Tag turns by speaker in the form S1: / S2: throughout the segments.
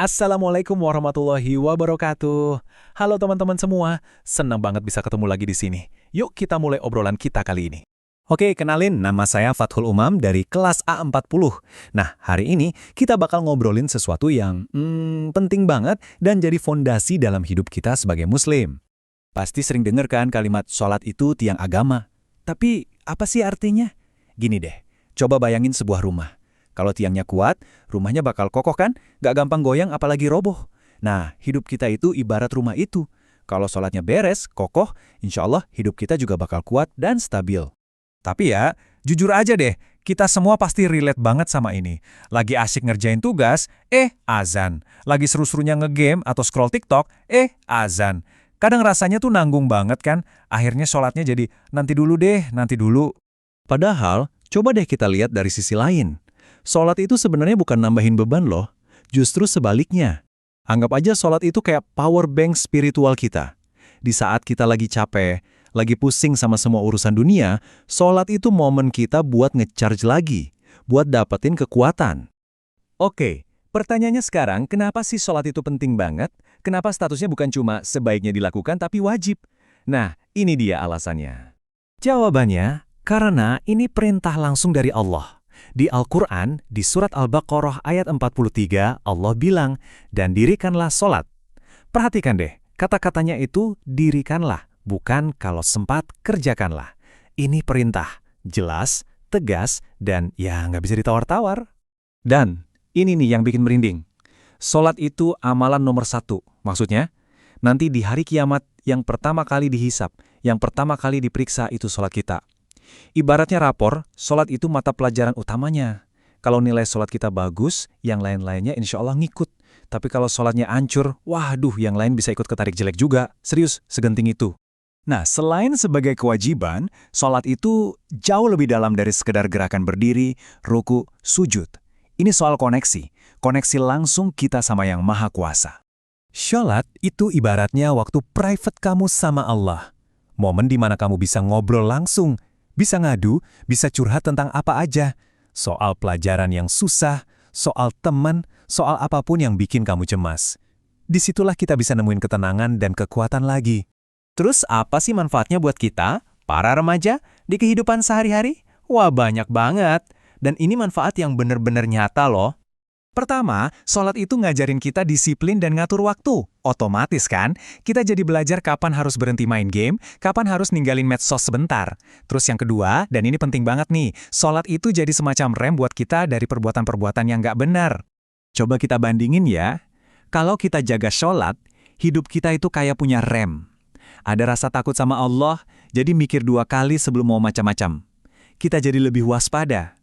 S1: Assalamualaikum warahmatullahi wabarakatuh. Halo teman-teman semua, senang banget bisa ketemu lagi di sini. Yuk kita mulai obrolan kita kali ini.
S2: Oke, kenalin, nama saya Fathul Umam dari kelas A40. Nah, hari ini kita bakal ngobrolin sesuatu yang penting banget dan jadi fondasi dalam hidup kita sebagai muslim. Pasti sering dengar kan kalimat sholat itu tiang agama. Tapi, apa sih artinya? Gini deh, coba bayangin sebuah rumah. Kalau tiangnya kuat, rumahnya bakal kokoh kan? Gak gampang goyang apalagi roboh. Nah, hidup kita itu ibarat rumah itu. Kalau sholatnya beres, kokoh, insya Allah hidup kita juga bakal kuat dan stabil. Tapi ya, jujur aja deh, kita semua pasti relate banget sama ini. Lagi asyik ngerjain tugas, azan. Lagi seru-serunya ngegame atau scroll TikTok, azan. Kadang rasanya tuh nanggung banget kan, akhirnya sholatnya jadi nanti dulu deh, nanti dulu. Padahal, coba deh kita lihat dari sisi lain. Sholat itu sebenarnya bukan nambahin beban loh, justru sebaliknya. Anggap aja sholat itu kayak power bank spiritual kita. Di saat kita lagi capek, lagi pusing sama semua urusan dunia, sholat itu momen kita buat ngecharge lagi, buat dapetin kekuatan. Oke, pertanyaannya sekarang, kenapa sih sholat itu penting banget? Kenapa statusnya bukan cuma sebaiknya dilakukan tapi wajib? Nah, ini dia alasannya. Jawabannya, karena ini perintah langsung dari Allah. Di Al-Quran, di surat Al-Baqarah ayat 43, Allah bilang, dan dirikanlah sholat. Perhatikan deh, kata-katanya itu dirikanlah, bukan kalau sempat kerjakanlah. Ini perintah, jelas, tegas, dan ya nggak bisa ditawar-tawar. Dan ini nih yang bikin merinding. Sholat itu amalan nomor 1. Maksudnya, nanti di hari kiamat yang pertama kali dihisap, yang pertama kali diperiksa itu sholat kita. Ibaratnya rapor, sholat itu mata pelajaran utamanya. Kalau nilai sholat kita bagus, yang lain-lainnya insya Allah ngikut. Tapi kalau sholatnya hancur, waduh, yang lain bisa ikut ketarik jelek juga. Serius, segenting itu. Nah, selain sebagai kewajiban, sholat itu jauh lebih dalam dari sekedar gerakan berdiri, ruku, sujud. Ini soal koneksi. Koneksi langsung kita sama Yang Maha Kuasa. Sholat itu ibaratnya waktu private kamu sama Allah. Momen di mana kamu bisa ngobrol langsung, bisa ngadu, bisa curhat tentang apa aja. Soal pelajaran yang susah, soal teman, soal apapun yang bikin kamu cemas. Disitulah kita bisa nemuin ketenangan dan kekuatan lagi. Terus apa sih manfaatnya buat kita, para remaja, di kehidupan sehari-hari? Wah, banyak banget. Dan ini manfaat yang benar-benar nyata loh. Pertama, sholat itu ngajarin kita disiplin dan ngatur waktu. Otomatis kan, kita jadi belajar kapan harus berhenti main game, kapan harus ninggalin medsos sebentar. Terus yang kedua, dan ini penting banget nih, sholat itu jadi semacam rem buat kita dari perbuatan-perbuatan yang nggak benar. Coba kita bandingin ya, kalau kita jaga sholat, hidup kita itu kayak punya rem. Ada rasa takut sama Allah, jadi mikir 2 kali sebelum mau macam-macam. Kita jadi lebih waspada.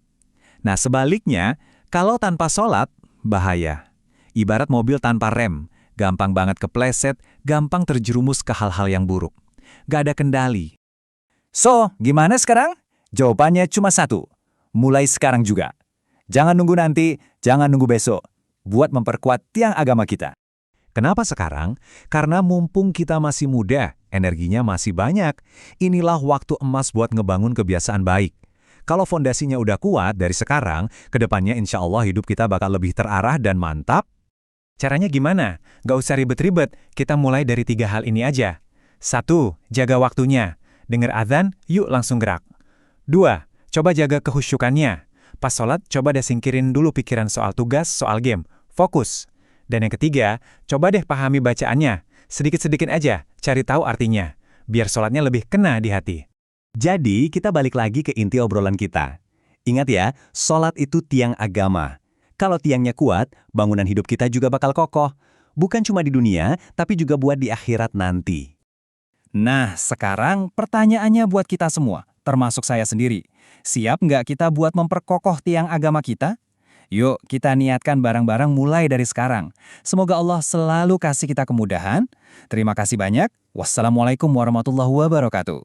S2: Nah sebaliknya, kalau tanpa sholat, bahaya. Ibarat mobil tanpa rem, gampang banget kepleset, gampang terjerumus ke hal-hal yang buruk. Gak ada kendali. So, gimana sekarang? Jawabannya cuma 1. Mulai sekarang juga. Jangan nunggu nanti, jangan nunggu besok. Buat memperkuat tiang agama kita. Kenapa sekarang? Karena mumpung kita masih muda, energinya masih banyak. Inilah waktu emas buat ngebangun kebiasaan baik. Kalau fondasinya udah kuat dari sekarang, kedepannya insya Allah hidup kita bakal lebih terarah dan mantap. Caranya gimana? Gak usah ribet-ribet, kita mulai dari 3 hal ini aja. 1. Jaga waktunya. Dengar azan, yuk langsung gerak. 2. Coba jaga kehusyukannya. Pas sholat, coba deh singkirin dulu pikiran soal tugas, soal game. Fokus. Dan yang ketiga, coba deh pahami bacaannya. Sedikit-sedikit aja, cari tahu artinya. Biar sholatnya lebih kena di hati. Jadi, kita balik lagi ke inti obrolan kita. Ingat ya, sholat itu tiang agama. Kalau tiangnya kuat, bangunan hidup kita juga bakal kokoh. Bukan cuma di dunia, tapi juga buat di akhirat nanti. Nah, sekarang pertanyaannya buat kita semua, termasuk saya sendiri. Siap nggak kita buat memperkokoh tiang agama kita? Yuk, kita niatkan bareng-bareng mulai dari sekarang. Semoga Allah selalu kasih kita kemudahan. Terima kasih banyak. Wassalamualaikum warahmatullahi wabarakatuh.